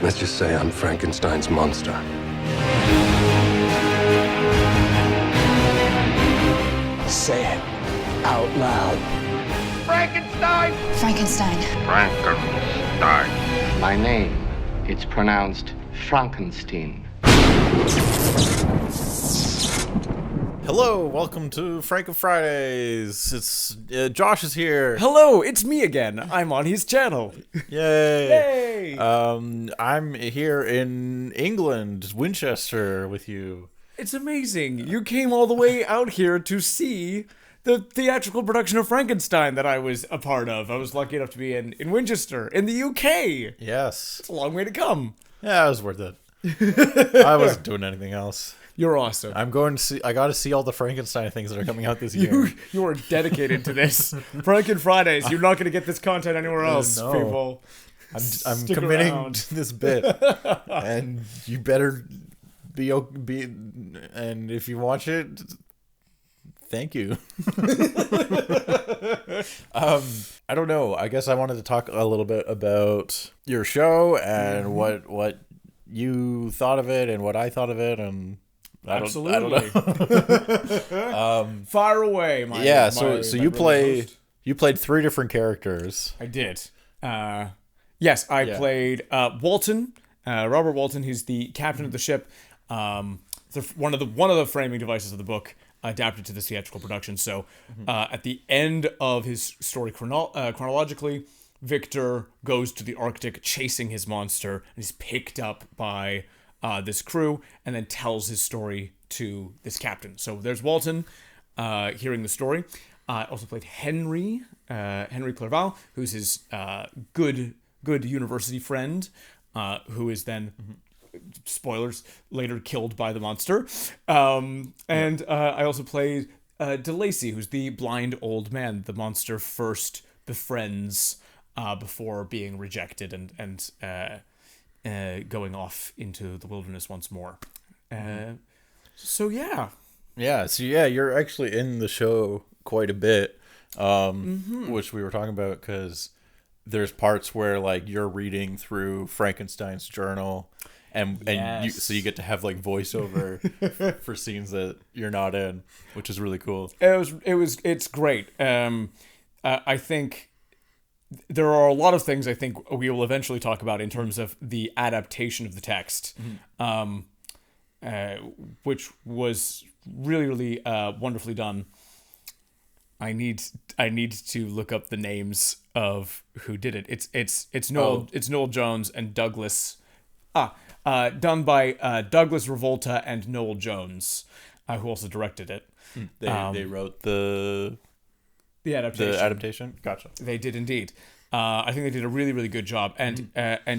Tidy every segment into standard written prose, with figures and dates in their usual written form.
Let's just say I'm Frankenstein's monster. Say it out loud. Frankenstein! Frankenstein. Frankenstein. My name, it's pronounced Frankenstein. Hello, welcome to Franken-Fridays. It's Josh is here. Hello, it's me again. I'm on his channel. Yay! Yay! I'm here in England, Winchester, with you. It's amazing. You came all the way out here to see the theatrical production of Frankenstein that I was a part of. I was lucky enough to be in Winchester, in the UK. Yes. It's a long way to come. Yeah, it was worth it. I wasn't doing anything else. You're awesome. I'm going to see. I got to see all the Frankenstein things that are coming out this year. You are dedicated to this. Franken-Fridays. You're not going to get this content anywhere else, No. people. I'm Stick committing around. to this bit, and you better be. And if you watch it, thank you. I don't know. I guess I wanted to talk a little bit about your show and what you thought of it and what I thought of it, and Absolutely. I don't know. Fire away, my Yeah. my- So my you brilliant host. played 3 different characters. I did. Yes, I Yeah. played Walton, Robert Walton. He's the captain of the ship. One of the framing devices of the book adapted to the theatrical production. So at the end of his story, chronologically, Victor goes to the Arctic chasing his monster, and he's picked up by this crew, and then tells his story to this captain. So there's Walton hearing the story. I also played Henry Clerval, who's his good university friend, who is then, spoilers, later killed by the monster. And I also played DeLacy, who's the blind old man the monster first befriends before being rejected and going off into the wilderness once more. So yeah. Yeah, so you're actually in the show quite a bit, which we were talking about, because there's parts where like you're reading through Frankenstein's journal, and Yes. you get to have like voiceover for scenes that you're not in, which is really cool. It's great. I think there are a lot of things I think we will eventually talk about in terms of the adaptation of the text, which was really wonderfully done. I need to look up the names of who did it. It's Noel Jones and Douglas. Done by Douglas Revolta and Noel Jones, who also directed it. They wrote the adaptation. adaptation. Gotcha. They did indeed. I think they did a really good job. And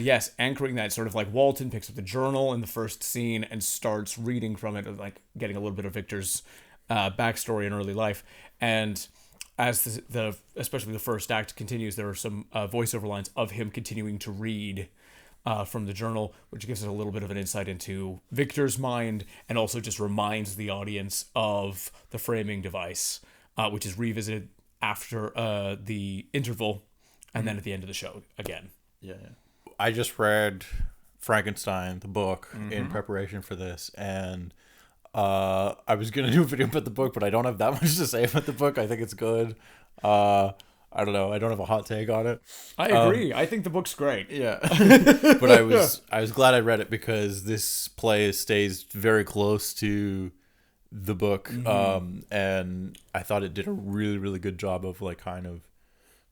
yes, anchoring that sort of like Walton picks up the journal in the first scene and starts reading from it, like getting a little bit of Victor's backstory and early life. And as the especially the first act continues, there are some voiceover lines of him continuing to read from the journal, which gives us a little bit of an insight into Victor's mind, and also just reminds the audience of the framing device, which is revisited after the interval, and then at the end of the show again. Yeah. I just read Frankenstein, the book, in preparation for this, and I was going to do a video about the book, but I don't have that much to say about the book. I think it's good. I don't know. I don't have a hot take on it. I agree. I think the book's great. Yeah. But I was glad I read it, because this play stays very close to the book. And I thought it did a really good job of like kind of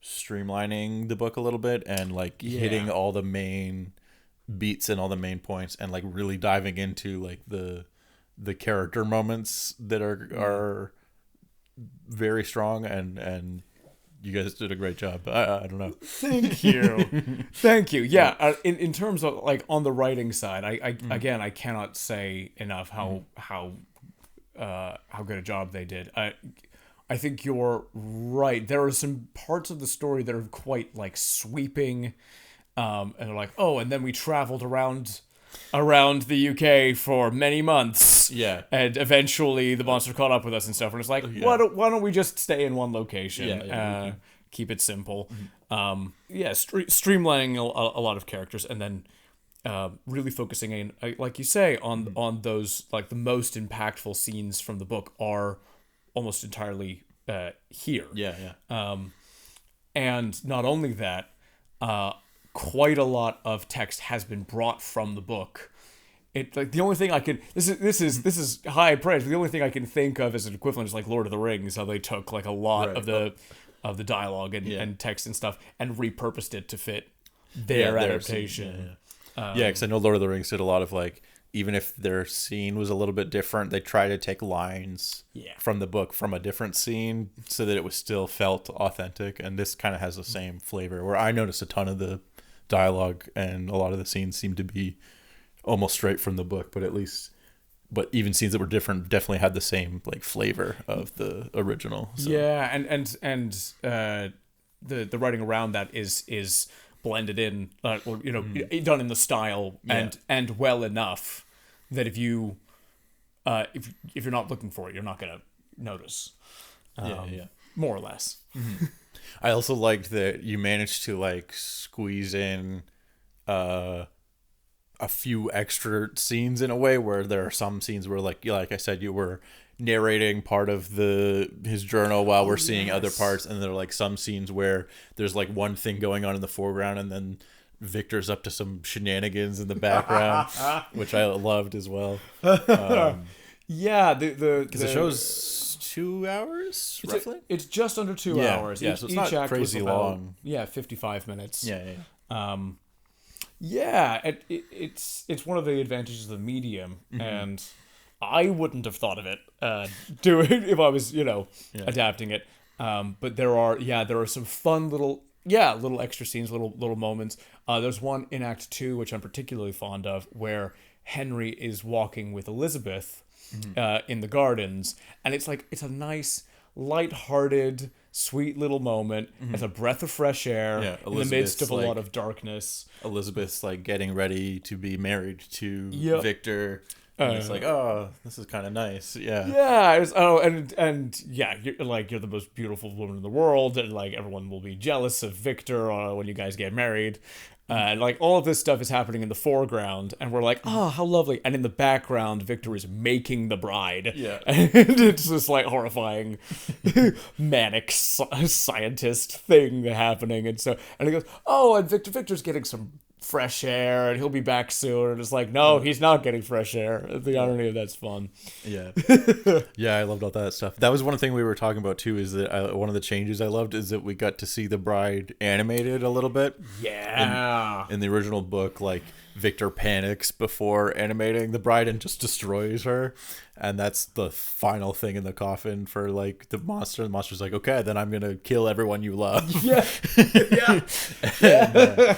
streamlining the book a little bit, and like hitting all the main beats and all the main points, and like really diving into like the character moments that are very strong, and you guys did a great job. I don't know. Thank you. Thank you. Yeah. In terms of like on the writing side, again, I cannot say enough how good a job they did. I think you're right. There are some parts of the story that are quite like sweeping, and they're like, oh, and then we traveled around the UK for many months. Yeah. And eventually the monster caught up with us and stuff. And it's like, why don't we just stay in one location? Keep it simple. Streamlining a lot of characters, and then really focusing in, like you say, on those, like, the most impactful scenes from the book are almost entirely here. And not only that, quite a lot of text has been brought from the book. It, like, the only thing I can, this is high praise, but the only thing I can think of as an equivalent is like Lord of the Rings, how they took like a lot of the dialogue and text and stuff and repurposed it to fit their adaptation. Because I know Lord of the Rings did a lot of, like, even if their scene was a little bit different, they try to take lines from the book from a different scene so that it was still felt authentic. And this kind of has the same flavor, where I noticed a ton of the dialogue and a lot of the scenes seem to be almost straight from the book, but even scenes that were different definitely had the same, like, flavor of the original. So. Yeah, and the writing around that is blended in, or, you know, done in the style and well enough that if you if you're not looking for it, you're not gonna notice. More or less. I also liked that you managed to, like, squeeze in a few extra scenes in a way where there are some scenes where, like I said, you were narrating part of his journal while we're seeing other parts, and there are, like, some scenes where there's, like, one thing going on in the foreground and then Victor's up to some shenanigans in the background, which I loved as well. The show's 2 hours roughly. It's just under 2 hours. So it's not crazy long. 55 minutes. It's one of the advantages of the medium, and I wouldn't have thought of it doing if I was, adapting it. But there are some fun little extra scenes, little moments. There's one in Act 2 which I'm particularly fond of, where Henry is walking with Elizabeth in the gardens, and it's a nice, light-hearted, sweet little moment. It's a breath of fresh air in the midst of a lot of darkness. Elizabeth's, like, getting ready to be married to Victor. And it's like, oh, this is kind of nice. You're the most beautiful woman in the world, and, like, everyone will be jealous of Victor when you guys get married. And, like, all of this stuff is happening in the foreground, and we're like, oh, how lovely. And in the background, Victor is making the bride. Yeah. And it's this, like, horrifying, manic scientist thing happening. And he goes, oh, and Victor's getting some fresh air, and he'll be back soon. And it's like, no, he's not getting fresh air. The irony of that's fun. I loved all that stuff. That was one thing we were talking about too, is that one of the changes I loved is that we got to see the bride animated a little bit. In the original book, like, Victor panics before animating the bride and just destroys her, and that's the final thing in the coffin for, like, the monster. The monster's like, okay, then I'm gonna kill everyone you love.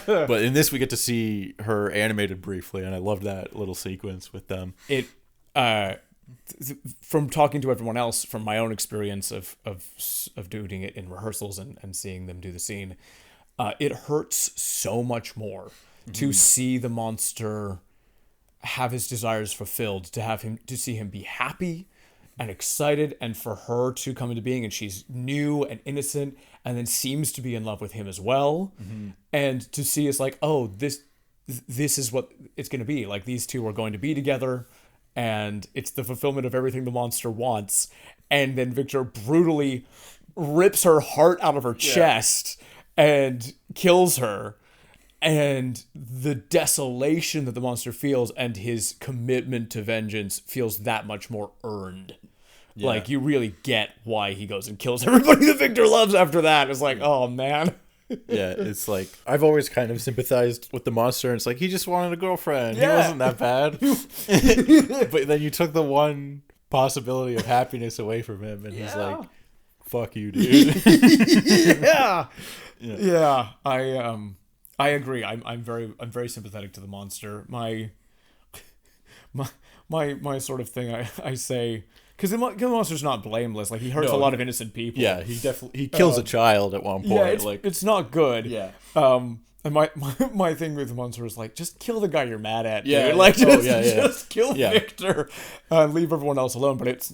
But in this we get to see her animated briefly, and I loved that little sequence with them. From talking to everyone else, from my own experience of doing it in rehearsals and seeing them do the scene, it hurts so much more to see the monster have his desires fulfilled, to see him be happy and excited, and for her to come into being, and she's new and innocent, and then seems to be in love with him as well, and to see it's like, oh, this is what it's going to be. Like, these two are going to be together, and it's the fulfillment of everything the monster wants. And then Victor brutally rips her heart out of her chest and kills her. And the desolation that the monster feels and his commitment to vengeance feels that much more earned. Like, you really get why he goes and kills everybody that Victor loves after that. It's like, oh, man. It's like, I've always kind of sympathized with the monster, and it's like, he just wanted a girlfriend. He wasn't that bad. But then you took the one possibility of happiness away from him, and he's like, fuck you, dude. I agree. I'm very sympathetic to the monster. My sort of thing I say, because the monster's not blameless. Like, he hurts a lot of innocent people. Yeah, he kills a child at one point. Yeah, it's not good. Yeah. And my thing with the monster is, like, just kill the guy you're mad at. Yeah. Dude. Like, just kill Victor. Leave everyone else alone. But it's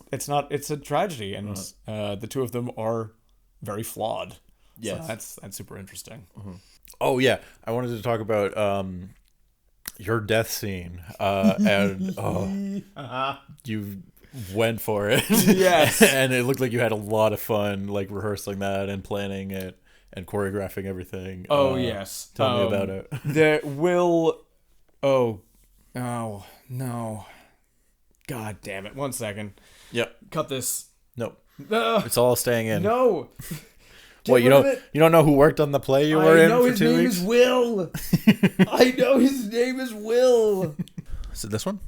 a tragedy, and the two of them are very flawed. Yes. So that's super interesting. Oh yeah, I wanted to talk about your death scene, and you went for it. Yes. And it looked like you had a lot of fun, like rehearsing that and planning it and choreographing everything. Yes. Tell me about it. There will. Oh no! God damn it! 1 second. Yep. Cut this. Nope. Ugh. It's all staying in. No. What, you don't know who worked on the play you were in for 2 weeks? Is Will. I know his name is Will. Is it this one?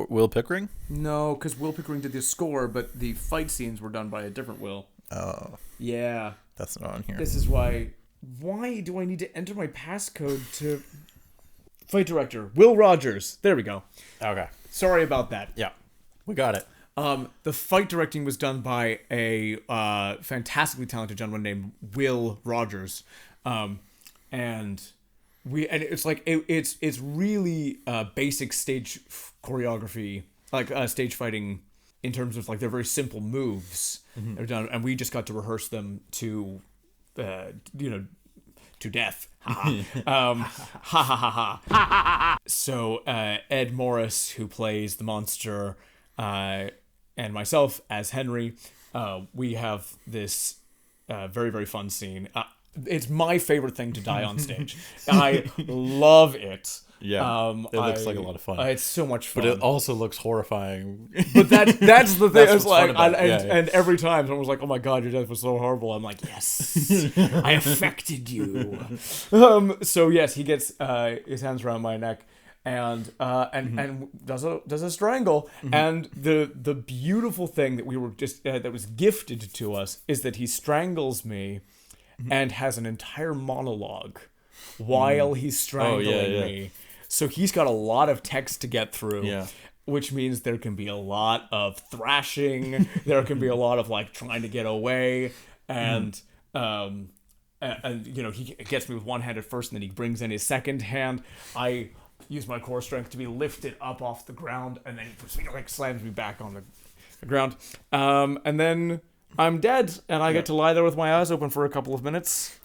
Will Pickering? No, because Will Pickering did the score, but the fight scenes were done by a different Will. Oh. Yeah. That's not on here. This is why. Why do I need to enter my passcode to fight director? Will Rogers. There we go. Okay. Sorry about that. Yeah. We got it. The fight directing was done by a fantastically talented gentleman named Will Rogers, and it's like it's really basic stage choreography, like stage fighting in terms of like they're very simple moves they're done, and we just got to rehearse them to death. So Ed Morris, who plays the monster, and myself as Henry, we have this very, very fun scene. It's my favorite thing to die on stage. I love it. Yeah, it looks like a lot of fun. It's so much fun. But it also looks horrifying. But that's the thing. That's It's what's like, fun about it. and every time someone was like, "Oh my god, your death was so horrible," I'm like, "Yes, I affected you." So yes, he gets his hands around my neck and does a strangle. And the beautiful thing that we were just that was gifted to us is that he strangles me and has an entire monologue while he's strangling me. So he's got a lot of text to get through, which means there can be a lot of thrashing. There can be a lot of like trying to get away, and he gets me with one hand at first, and then he brings in his second hand. I use my core strength to be lifted up off the ground, and then he like slams me back on the ground, and then I'm dead, and I get to lie there with my eyes open for a couple of minutes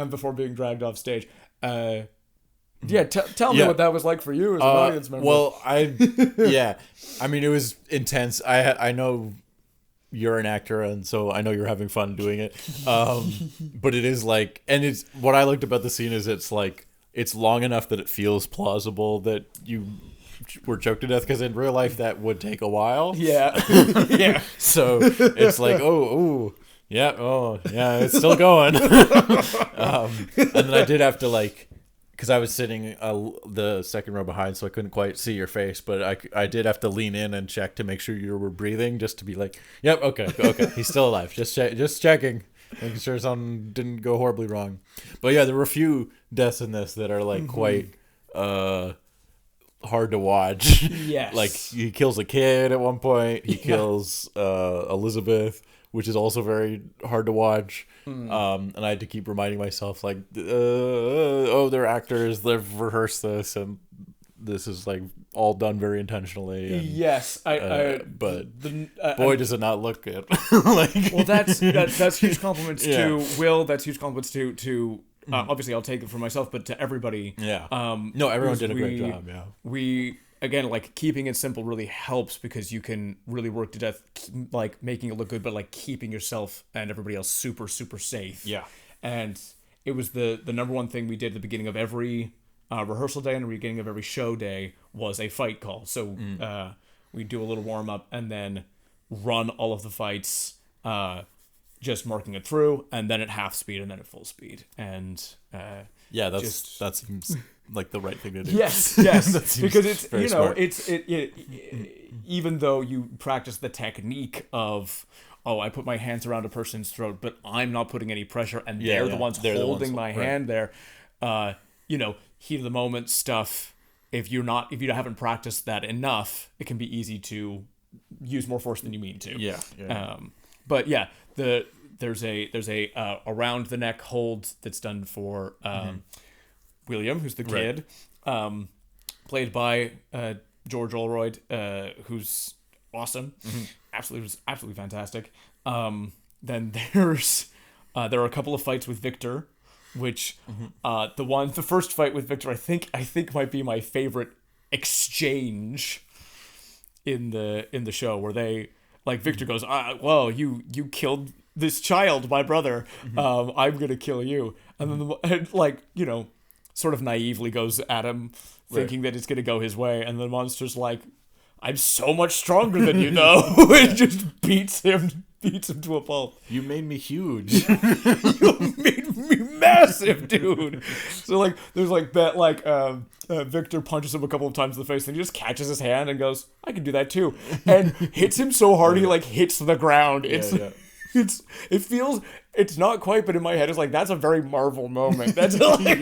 before being dragged off stage. Tell me what that was like for you as an audience member. Well, I mean, it was intense. I know you're an actor, and so I know you're having fun doing it. But it is like, and it's what I liked about the scene is it's like it's long enough that it feels plausible that you were choked to death, because in real life that would take a while. Yeah. So it's like, it's still going. And then I did have to like, because I was sitting the second row behind, so I couldn't quite see your face, but I did have to lean in and check to make sure you were breathing, just to be like, yep, okay, he's still alive. Just checking, making sure something didn't go horribly wrong. But yeah, there were a few deaths in this that are like quite hard to watch. Yes. Like he kills a kid at one point. He kills Elizabeth, which is also very hard to watch. And I had to keep reminding myself like, they're actors. They've rehearsed this, and this is like all done very intentionally. And, yes, boy, does it not look good. Well, that's huge compliments to Will. That's huge compliments to. Obviously, I'll take it for myself, but to everybody. Yeah. No, everyone did a great job. Yeah. We again, like keeping it simple really helps, because you can really work to death, like making it look good, but like keeping yourself and everybody else super, super safe. Yeah. And it was the number one thing we did at the beginning of every rehearsal day and the beginning of every show day was a fight call. So we do a little warm up and then run all of the fights. Just marking it through, and then at half speed, and then at full speed, and that seems like the right thing to do. Yes, because it's smart. it even though you practice the technique of I put my hands around a person's throat, but I'm not putting any pressure, and they're the ones holding my hand there. Heat of the moment stuff. If you haven't practiced that enough, it can be easy to use more force than you mean to. Yeah. But yeah, there's a around the neck hold that's done for William, who's the kid, played by George Olroyd, who's awesome, absolutely fantastic. Then there are a couple of fights with Victor, which the first fight with Victor, I think might be my favorite exchange in the show, where they like Victor goes, "Whoa, you killed this child, my brother. I'm gonna kill you," and then sort of naively goes at him, thinking that it's gonna go his way, and the monster's like, "I'm so much stronger than you know," and just beats him to a pulp. You made me huge. You made me massive, dude. So like, there's like that, like Victor punches him a couple of times in the face, and he just catches his hand and goes, "I can do that too," and hits him so hard he like hits the ground. It's not quite, but in my head it's like, that's a very Marvel moment. That's like,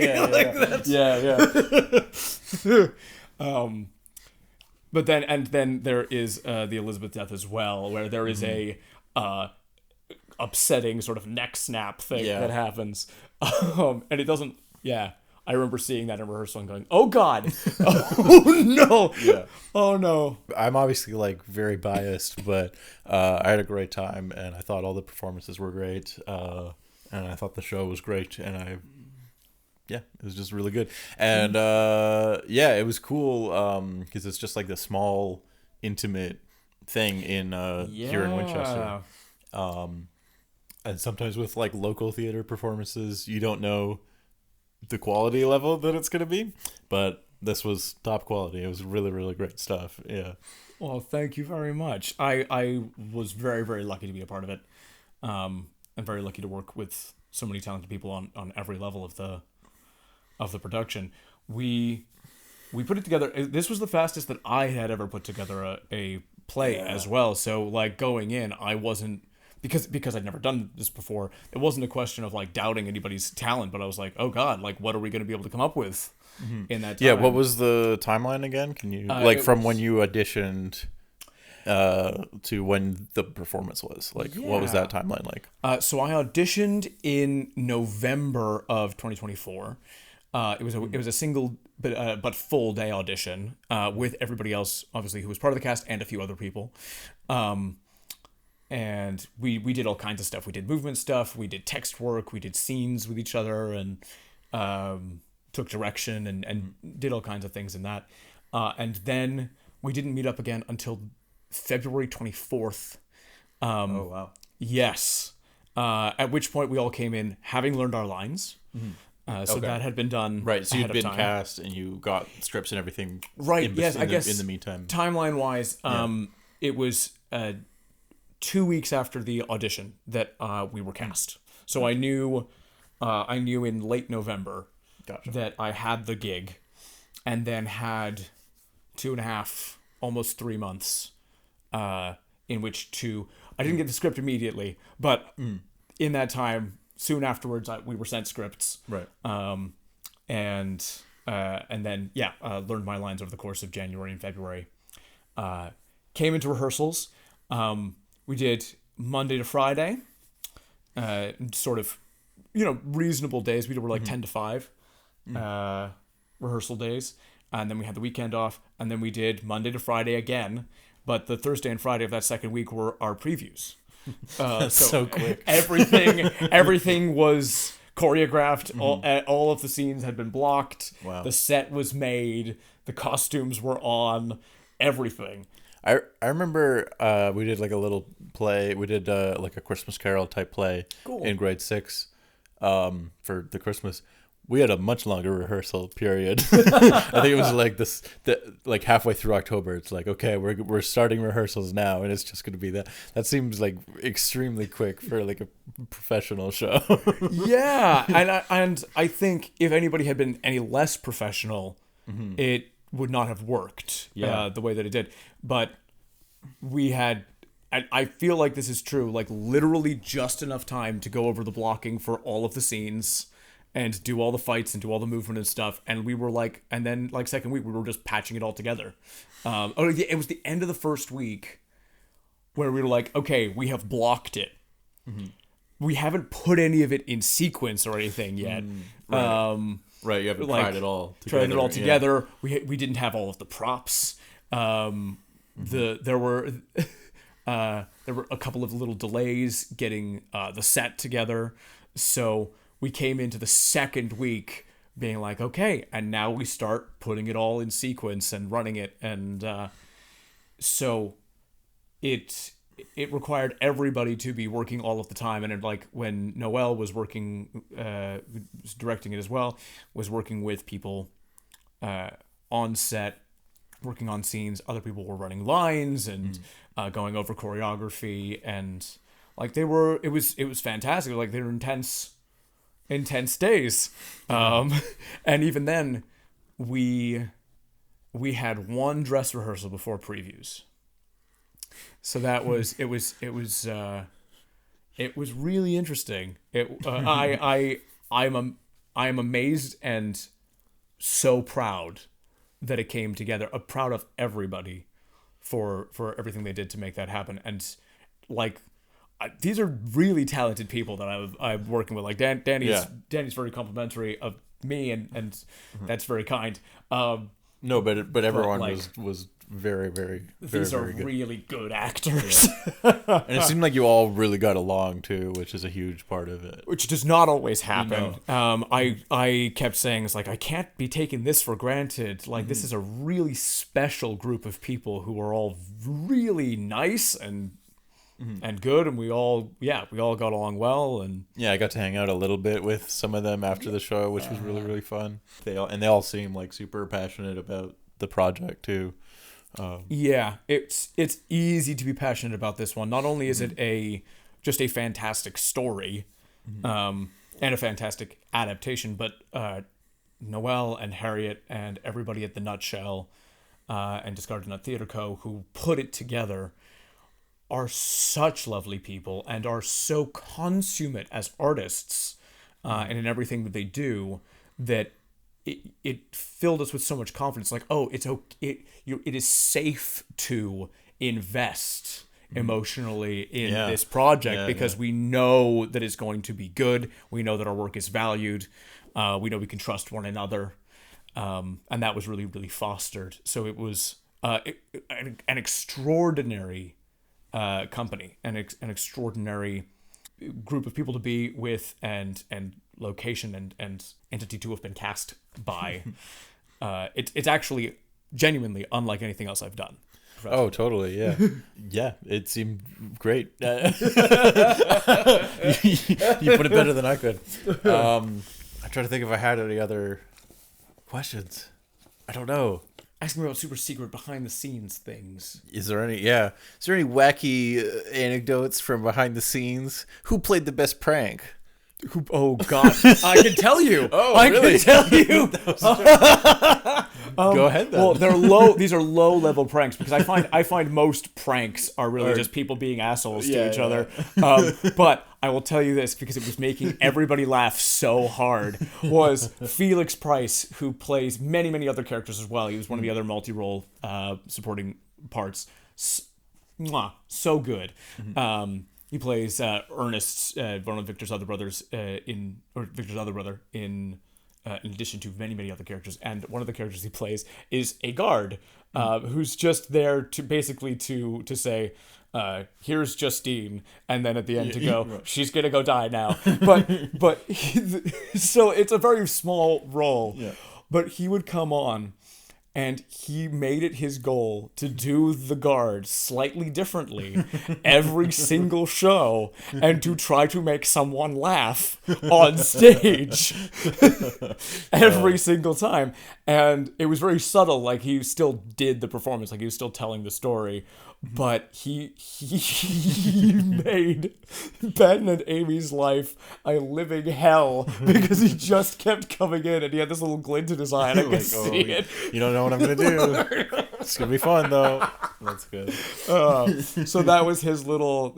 but then there is the Elizabeth death as well, where there is a upsetting sort of neck snap thing that happens, and it doesn't. Yeah, I remember seeing that in rehearsal and going, "Oh God, oh no, oh no." I'm obviously like very biased, but I had a great time, and I thought all the performances were great, and I thought the show was great, and it was just really good, and it was cool because it's just like the small, intimate thing in here in Winchester, and sometimes with like local theater performances, you don't know the quality level that it's going to be, but this was top quality. It was really, really great stuff. Yeah. Well, thank you very much. I was very, very lucky to be a part of it. I'm very lucky to work with so many talented people on every level of the production. We put it together. This was the fastest that I had ever put together a play as well. So like going in, I wasn't, because I'd never done this before, it wasn't a question of like doubting anybody's talent, but I was like, oh God, like what are we going to be able to come up with in that time? Yeah, what was the timeline again? Can you from when you auditioned to when the performance was? Like what was that timeline like? So I auditioned in November of 2024. It was a single but full day audition with everybody else, obviously, who was part of the cast and a few other people. And we did all kinds of stuff. We did movement stuff. We did text work. We did scenes with each other, and took direction and did all kinds of things in that. And then we didn't meet up again until February 24th. Oh, wow. Yes. At which point we all came in having learned our lines. So that had been done. Right. So you'd been time. cast and you got scripts and everything. Right. Yes. I guess in the meantime, timeline wise, it was 2 weeks after the audition that we were cast. So I knew in late November that I had the gig, and then had 2.5, almost 3 months, in which I didn't get the script immediately, but in that time, soon afterwards, we were sent scripts. Right. And then learned my lines over the course of January and February. Came into rehearsals. We did Monday to Friday, sort of, reasonable days. We were like 10 to 5 rehearsal days. And then we had the weekend off. And then we did Monday to Friday again. But the Thursday and Friday of that second week were our previews. So quick. Everything was choreographed. All of the scenes had been blocked. Wow. The set was made. The costumes were on. Everything. I remember we did like a little play. We did like a Christmas Carol type play in grade 6 for the Christmas. We had a much longer rehearsal period. I think it was like like halfway through October. It's like, okay, we're starting rehearsals now, and it's just going to be that. That seems like extremely quick for like a professional show. Yeah, and I think if anybody had been any less professional, it would not have worked the way that it did. But we had, and I feel like this is true, like literally just enough time to go over the blocking for all of the scenes and do all the fights and do all the movement and stuff. And we were like, and then like second week, we were just patching it all together. It was the end of the first week where we were like, okay, we have blocked it. We haven't put any of it in sequence or anything yet. Right, you haven't tried it all together. Tried it all together. We didn't have all of the props. There were a couple of little delays getting the set together. So we came into the second week being like, okay, and now we start putting it all in sequence and running it, and so it required everybody to be working all of the time. And like when Noel was working, was directing it as well, was working with people on set, working on scenes. Other people were running lines and going over choreography, and like it was fantastic. Like they were intense days. And even then we had one dress rehearsal before previews. So that was it was really interesting. I'm amazed and so proud that it came together. I'm proud of everybody for everything they did to make that happen. And like these are really talented people that I'm working with. Like Danny's very complimentary of me, and that's very kind. No, but everyone like, was very, very, these very, are good. really good actors. And it seemed like you all really got along too, which is a huge part of it. Which does not always happen. I kept saying, it's like, I can't be taking this for granted. Like, this is a really special group of people who are all really nice and good, and we all got along well. And yeah, I got to hang out a little bit with some of them after the show, which was really, really fun. They all seem like super passionate about the project too. Yeah, it's easy to be passionate about this one. Not only is it just a fantastic story, and a fantastic adaptation, but Noel and Harriet and everybody at the Nutshell and Discarded Nut Theatre Co. who put it together are such lovely people and are so consummate as artists and in everything that they do, that it filled us with so much confidence. Like, oh, it's okay. It is safe to invest emotionally in this project because we know that it's going to be good. We know that our work is valued. We know we can trust one another, and that was really, really fostered. So it was an extraordinary company, an extraordinary group of people to be with, and location and entity to have been cast by. It's actually genuinely unlike anything else I've done. Oh, totally, yeah. Yeah, it seemed great. You put it better than I could. I'm trying to think if I had any other questions. I don't know. Ask me about super secret behind the scenes things. Is there any wacky anecdotes from behind the scenes? Who played the best prank? Oh God, I can tell you. I can tell you. Go ahead then. Well, they're low. These are low level pranks because I find most pranks are really just people being assholes to each other. But I will tell you this, because it was making everybody laugh so hard, was Felix Price, who plays many, many other characters as well. He was one of the other multi-role supporting parts. So good. He plays Ernest, one of Victor's other brothers, in addition to many, many other characters. And one of the characters he plays is a guard who's just there to basically to say, here's Justine, and then at the end to go, she's gonna go die now. But so it's a very small role. Yeah. But he would come on, and he made it his goal to do the guard slightly differently every single show, and to try to make someone laugh on stage every single time. And it was very subtle. Like, he still did the performance, like he was still telling the story, but he made Ben and Amy's life a living hell, because he just kept coming in and he had this little glint in his eye, and I could see it. You don't know what I'm gonna do. It's gonna be fun though. That's good. So that was his little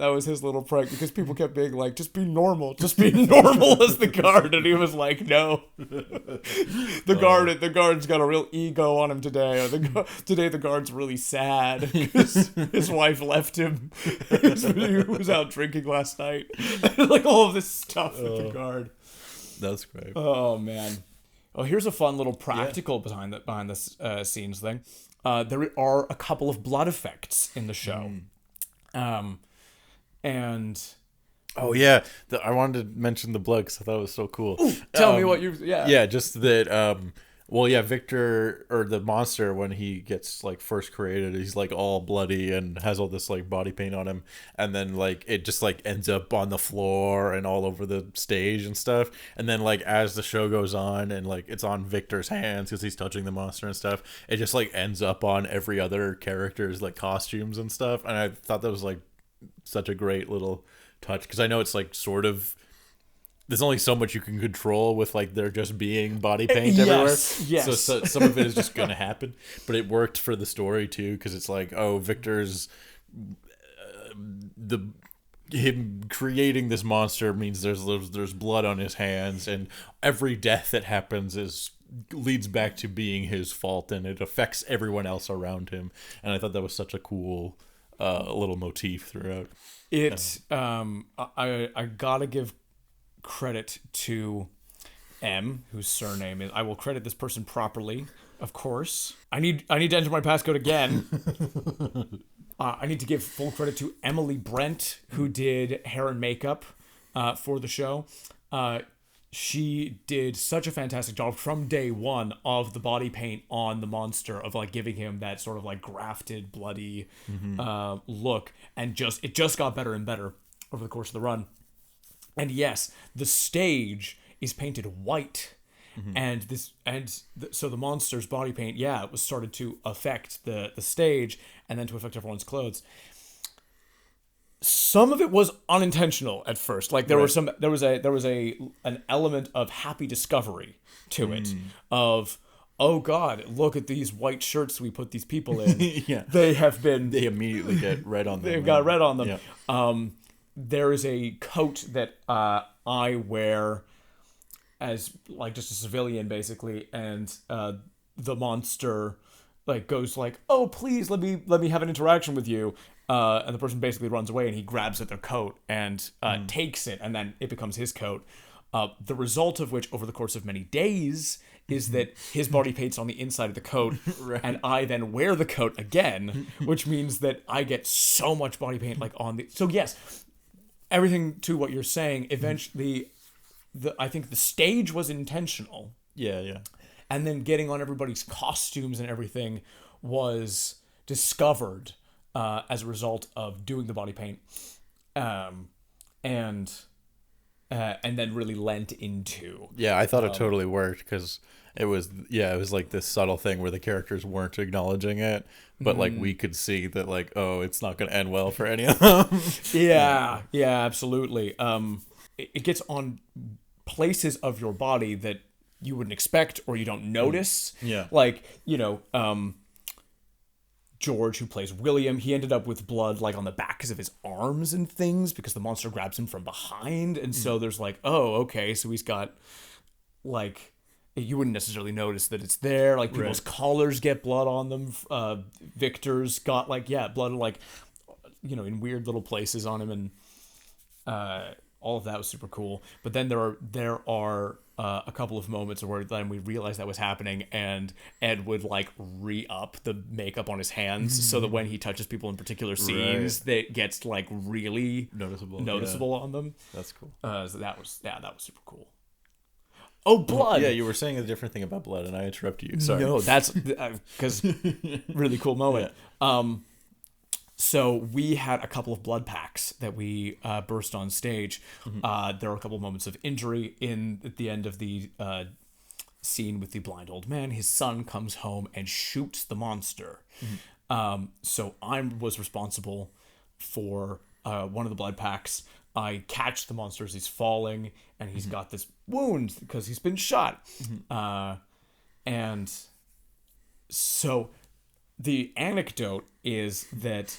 prank, because people kept being like, just be normal as the guard, and he was like, no. The guard's got a real ego on him today. Or today the guard's really sad because his wife left him. He was out drinking last night. Like all of this stuff with the guard. That's great. Oh man. Oh, here's a fun little practical behind the scenes thing. There are a couple of blood effects in the show, and Oh yeah, I wanted to mention the blood because I thought it was so cool. Tell me what you. Yeah. Yeah, just that. Well, yeah, Victor or the monster when he gets like first created, he's like all bloody and has all this like body paint on him, and then like it just like ends up on the floor and all over the stage and stuff. And then like as the show goes on and like it's on Victor's hands because he's touching the monster and stuff, it just like ends up on every other character's like costumes and stuff. And I thought that was like such a great little touch because I know it's like sort of. There's only so much you can control with like there just being body paint everywhere. Yes. So some of it is just gonna happen, but it worked for the story too because it's like, oh, Victor's him creating this monster means there's blood on his hands, and every death that happens leads back to being his fault, and it affects everyone else around him. And I thought that was such a cool little motif throughout. I gotta give credit to M, whose surname is. I will credit this person properly, of course. I need to enter my passcode again. I need to give full credit to Emily Brent, who did hair and makeup for the show. She did such a fantastic job from day one of the body paint on the monster, of like giving him that sort of like grafted, bloody look, and it just got better and better over the course of the run. And yes, the stage is painted white, so the monster's body paint, it was started to affect the stage and then to affect everyone's clothes. Some of it was unintentional at first. Like there was an element of happy discovery to it, of, oh God, look at these white shirts we put these people in. Yeah, they immediately get red on them. They've got red on them. Yeah. There is a coat that I wear as like just a civilian basically, and the monster like goes like, oh please let me have an interaction with you, and the person basically runs away, and he grabs at their coat and takes it, and then it becomes his coat. The result of which over the course of many days is that his body paint's on the inside of the coat, right. And I then wear the coat again, which means that I get so much body paint like on the. So yes. Everything to what you're saying, eventually, I think the stage was intentional. Yeah. And then getting on everybody's costumes and everything was discovered as a result of doing the body paint, and then really lent into. Yeah, I thought it totally worked because it was like this subtle thing where the characters weren't acknowledging it, but like we could see that like, oh, it's not going to end well for any of them. Yeah, absolutely. It gets on places of your body that you wouldn't expect or you don't notice. Yeah. Like, George, who plays William, he ended up with blood like on the backs of his arms and things because the monster grabs him from behind. And so there's like, oh, okay, so he's got like, you wouldn't necessarily notice that it's there. Like people's collars get blood on them. Victor's got like, blood like, in weird little places on him, and all of that was super cool. But then there are a couple of moments where then we realized that was happening, and Ed would like re-up the makeup on his hands so that when he touches people in particular scenes, that gets like really noticeable on them. That's cool. So that was super cool. Oh, blood! Yeah, you were saying a different thing about blood, and I interrupted you. Sorry. No, that's because really cool moment. Yeah. So we had a couple of blood packs that we burst on stage. There were a couple of moments of injury at the end of the scene with the blind old man. His son comes home and shoots the monster. So I was responsible for one of the blood packs. I catch the monster as he's falling, and he's got this wound because he's been shot. And so the anecdote is that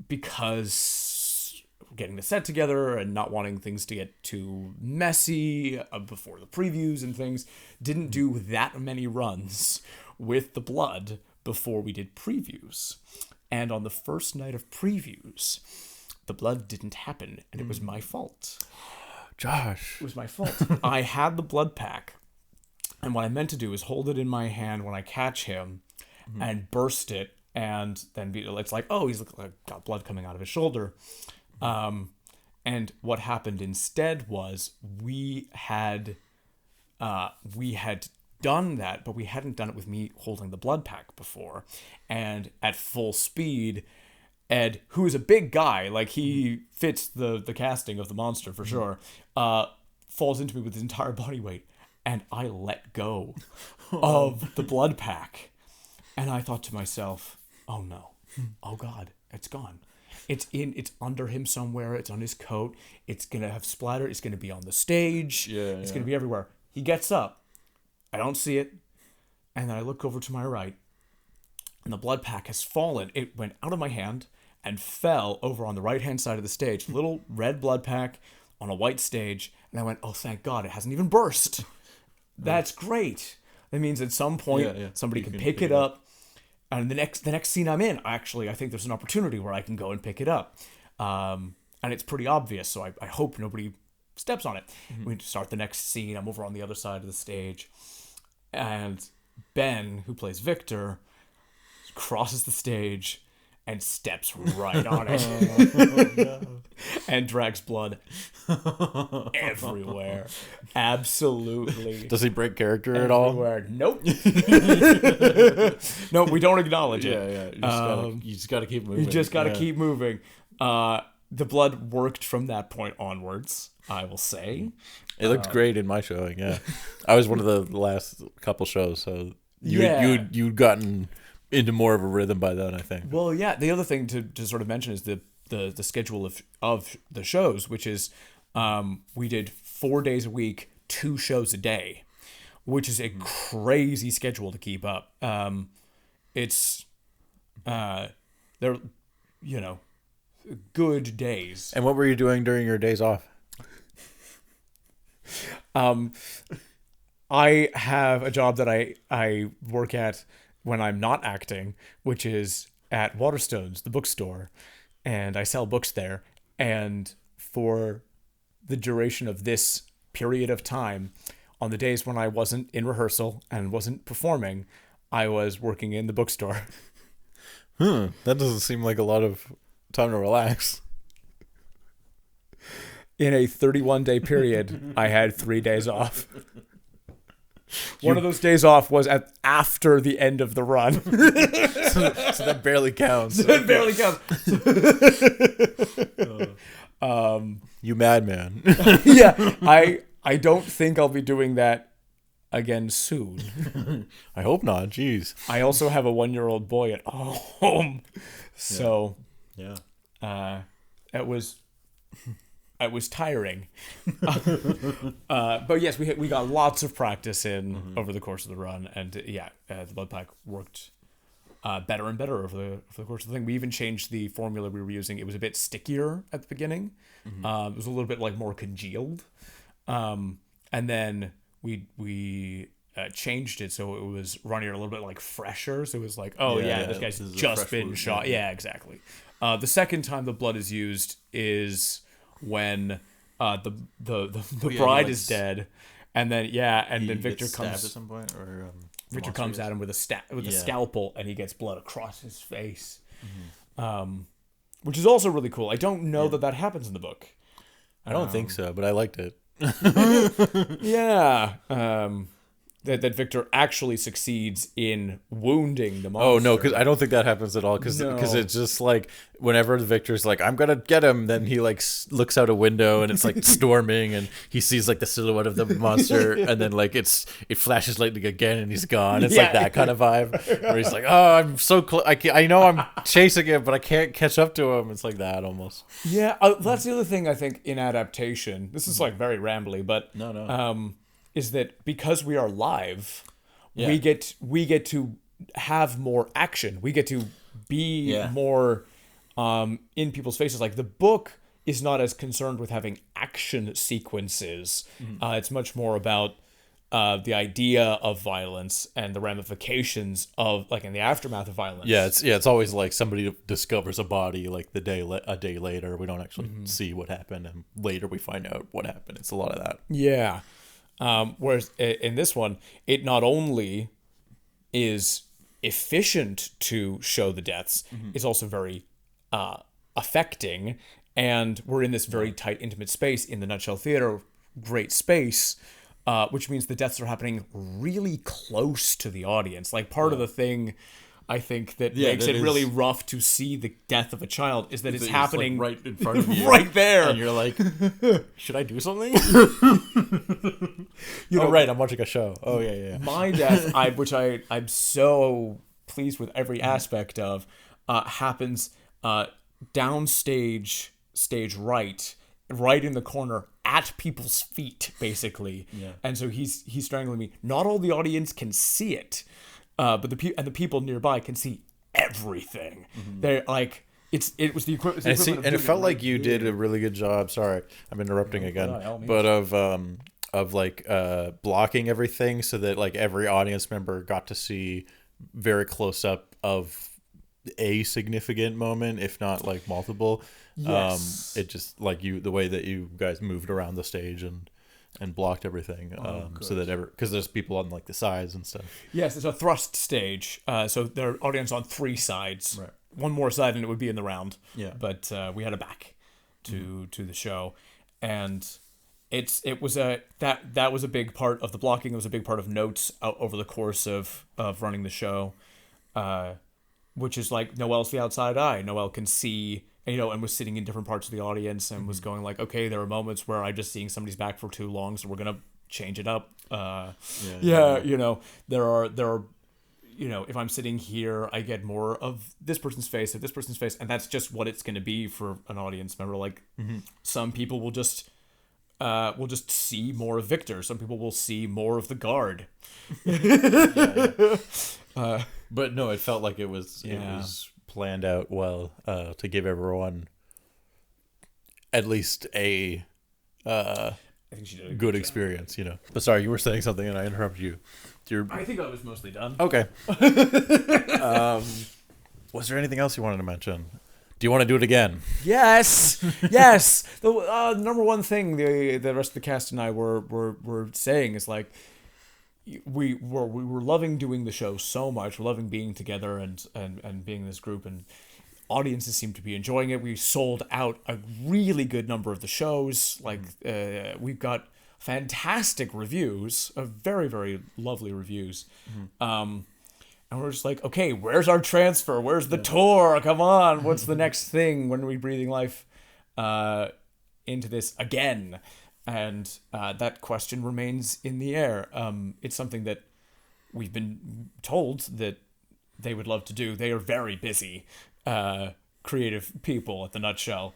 because getting the set together and not wanting things to get too messy before the previews and things, didn't do that many runs with the blood before we did previews. And on the first night of previews, the blood didn't happen, and it was my fault. Josh. It was my fault. I had the blood pack, and what I meant to do is hold it in my hand when I catch him and burst it, and then it's like, oh, he's like got blood coming out of his shoulder. And And what happened instead was we had done that, but we hadn't done it with me holding the blood pack before. And at full speed, Ed, who is a big guy, like he fits the casting of the monster for sure, falls into me with his entire body weight, and I let go of the blood pack. And I thought to myself, oh no, oh God, it's gone. It's under him somewhere. It's on his coat. It's going to have splatter. It's going to be on the stage. It's going to be everywhere. He gets up. I don't see it. And then I look over to my right, and the blood pack has fallen. It went out of my hand and fell over on the right-hand side of the stage. Little red blood pack on a white stage. And I went, oh, thank God, it hasn't even burst. That's great. That means at some point somebody can pick it up. And the next scene I'm in, actually, I think there's an opportunity where I can go and pick it up. And it's pretty obvious, so I hope nobody steps on it. We start the next scene. I'm over on the other side of the stage. And Ben, who plays Victor, crosses the stage and steps right on it. And drags blood everywhere. Absolutely. Does he break character at all? Nope. No, we don't acknowledge it. You just gotta keep moving. You just gotta keep moving. The blood worked from that point onwards, I will say. It looked great in my showing, yeah. I was one of the last couple shows, so you'd gotten into more of a rhythm by then, I think. Well, yeah. The other thing to sort of mention is the schedule of the shows, which is we did 4 days a week, 2 shows a day, which is a crazy schedule to keep up. It's they're good days. And what were you doing during your days off? I have a job that I work at when I'm not acting, which is at Waterstones, the bookstore, and I sell books there. And for the duration of this period of time, on the days when I wasn't in rehearsal and wasn't performing, I was working in the bookstore. That doesn't seem like a lot of time to relax. In a 31-day period, I had 3 days off. One of those days off was after the end of the run. So that barely counts. That barely counts. You madman. Yeah, I don't think I'll be doing that again soon. I hope not. Jeez. I also have a 1-year-old boy at home. So it was tiring. But yes, we got lots of practice in over the course of the run, and the blood pack worked better and better over the course of the thing. We even changed the formula we were using. It was a bit stickier at the beginning. It was a little bit more congealed, and then we changed it so it was running a little bit fresher. So it was this guy's just been shot. Yeah, exactly. The second time the blood is used is when the bride is dead, and then then Victor comes at some point, or Victor comes at him with a scalpel, and he gets blood across his face, which is also really cool. I don't know that happens in the book. I don't think so, but I liked it. Yeah. That Victor actually succeeds in wounding the monster. Oh, no, because I don't think that happens at all. Because it's just whenever Victor's I'm going to get him, then he looks out a window and it's storming and he sees the silhouette of the monster and then it flashes lightning again and he's gone. It's that kind of vibe where he's oh, I'm so close. I know I'm chasing him, but I can't catch up to him. It's like that almost. Yeah, that's the other thing I think in adaptation. This is very rambly, but no. Is that because we are live, we get to have more action. We get to be more in people's faces. The book is not as concerned with having action sequences. It's much more about the idea of violence and the ramifications of in the aftermath of violence. It's always somebody discovers a body a day later. We don't actually see what happened, and later we find out what happened. It's a lot of that. Yeah. Whereas in this one, it not only is efficient to show the deaths, it's also very affecting and we're in this very tight, intimate space in the Nutshell Theater, great space, which means the deaths are happening really close to the audience. Like, part of the thing, I think, that makes it really rough to see the death of a child is that it's happening right in front of you. right there. And you're like, should I do something? Right, I'm watching a show. Oh, yeah. My death, which I'm so pleased with every aspect of, happens downstage, stage right in the corner, at people's feet, basically. Yeah. And so he's strangling me. Not all the audience can see it, but the people nearby can see everything. Mm-hmm. They're like, it was the equivalent. And it felt like you did a really good job. Sorry, I'm interrupting again, but of like blocking everything so that like every audience member got to see very close up of a significant moment, if not like multiple. Yes. It just like the way that you guys moved around the stage and blocked everything, so that because there's people on like the sides and stuff. Yes, it's a thrust stage. So there are audience on 3 sides. Right. One more side and it would be in the round. Yeah. But we had a back to the show, and that was a big part of the blocking. It was a big part of notes over the course of running the show, which is like Noel's the outside eye. Noel can see, and was sitting in different parts of the audience and was going like, okay, there are moments where I'm just seeing somebody's back for too long, so we're gonna change it up. There are. If I'm sitting here, I get more of this person's face, and that's just what it's going to be for an audience member. Like, some people will just see more of Victor. Some people will see more of the guard. But no, it felt like it was planned out well to give everyone at least a I think she did a good experience, But sorry, you were saying something and I interrupted you. I think I was mostly done. Okay. Was there anything else you wanted to mention? Do you want to do it again? Yes. The number one thing the rest of the cast and I were saying is like, we were loving doing the show so much. We're loving being together and being this group, and audiences seem to be enjoying it. We sold out a really good number of the shows. Like, we've got fantastic reviews, very, very lovely reviews. And we're just like, okay, where's our transfer? Where's the tour? Come on. What's the next thing? When are we breathing life into this again? And that question remains in the air. It's something that we've been told that they would love to do. They are very busy, creative people at the Nutshell,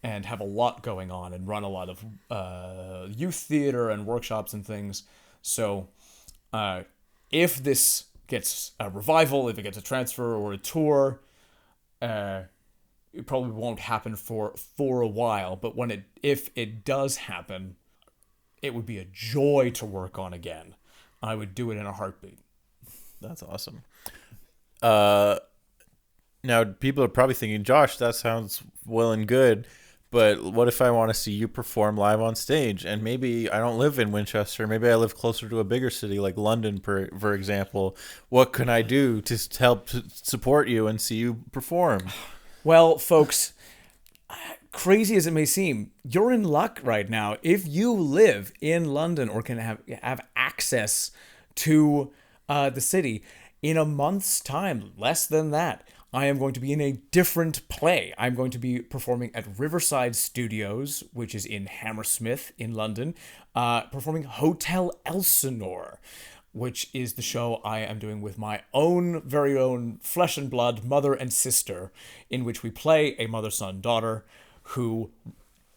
and have a lot going on and run a lot of youth theater and workshops and things. So if this gets a revival, if it gets a transfer or a tour, it probably won't happen for a while. But if it does happen, it would be a joy to work on again. I would do it in a heartbeat. That's awesome. Now, people are probably thinking, Josh, that sounds well and good, but what if I want to see you perform live on stage? And maybe I don't live in Winchester. Maybe I live closer to a bigger city like London, for example. What can I do to help support you and see you perform? Well, folks, crazy as it may seem, you're in luck right now. If you live in London or can have access to the city, in a month's time, less than that, I am going to be in a different play. I'm going to be performing at Riverside Studios, which is in Hammersmith in London, performing Hotel Elsinore, which is the show I am doing with my very own flesh and blood mother and sister, in which we play a mother, son, daughter who,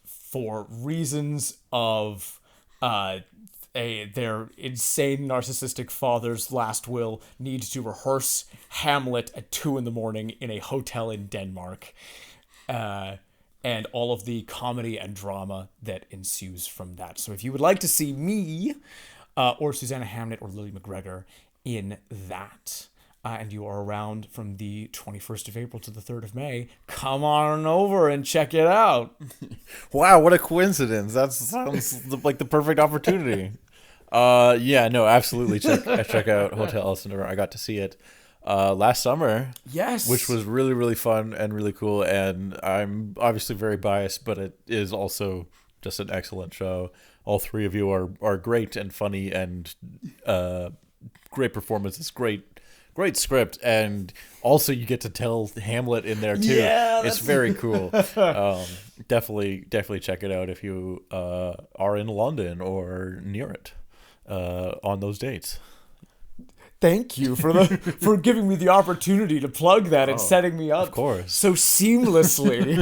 for reasons of their insane narcissistic father's last will, needs to rehearse Hamlet at 2 a.m. in a hotel in Denmark, and all of the comedy and drama that ensues from that. So if you would like to see me, or Susanna Hamnet or Lily MacGregor in that, and you are around from the 21st of April to the 3rd of May, come on over and check it out. Wow, what a coincidence. That sounds like the perfect opportunity. Yeah, no, absolutely check out Hotel Elsinore. I got to see it. last summer. Yes. Which was really, really fun and really cool. And I'm obviously very biased, but it is also just an excellent show. All three of you are great and funny and great performances, great script, and also you get to tell Hamlet in there too. Yeah, it's very cool. Definitely check it out if you are in London or near it on those dates. Thank you for giving me the opportunity to plug that and setting me up, of course, so seamlessly.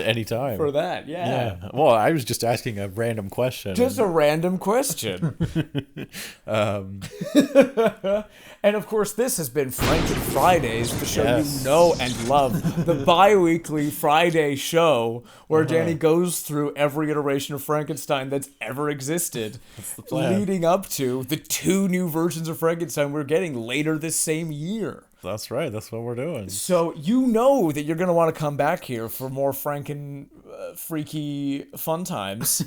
Anytime for that, yeah. Well, I was just asking a random question. Just a random question. And of course, this has been Franken-Fridays, the show you know and love, the bi-weekly Friday show where Danny goes through every iteration of Frankenstein that's ever existed, leading up to the 2 new versions of Frankenstein we're getting later this same year. That's right. That's what we're doing. So you know that you're going to want to come back here for more freaky fun times.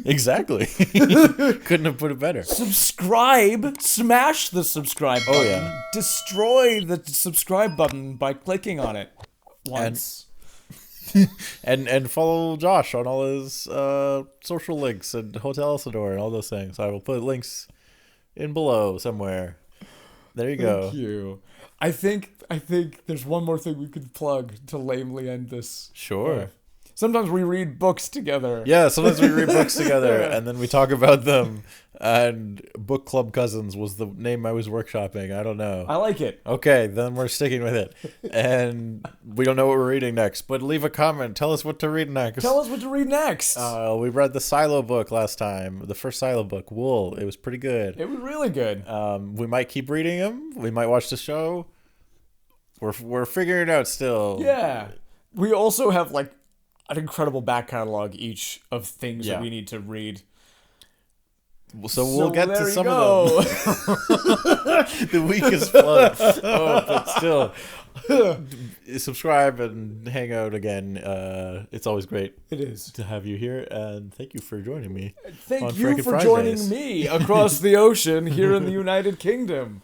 Exactly. Couldn't have put it better. Subscribe. Smash the subscribe button. Oh, yeah. Destroy the subscribe button by clicking on it once. And follow Josh on all his social links and Hotel Elsinore and all those things. I will put links in below somewhere. There you go. Thank you. I think there's one more thing we could plug to lamely end this. Sure. Sometimes we read books together. Yeah, sometimes we read books together and then we talk about them. And Book Club Cousins was the name I was workshopping. I don't know. I like it. Okay, then we're sticking with it. And we don't know what we're reading next, but leave a comment. Tell us what to read next. Tell us what to read next. We read the Silo book last time. The first Silo book, Wool. It was pretty good. It was really good. We might keep reading them. We might watch the show. We're figuring it out still. Yeah. We also have like an incredible back catalog each of things that we need to read. So we'll get to some go. of them. The weakest plug. Oh, but still. Subscribe and hang out again. It's always great. It is to have you here, and thank you for joining me. Thank you for joining me across the ocean here in the United Kingdom.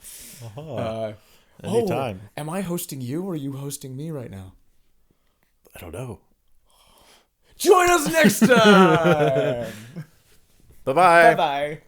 Anytime. Am I hosting you or are you hosting me right now? I don't know. Join us next time. Bye-bye. Bye-bye.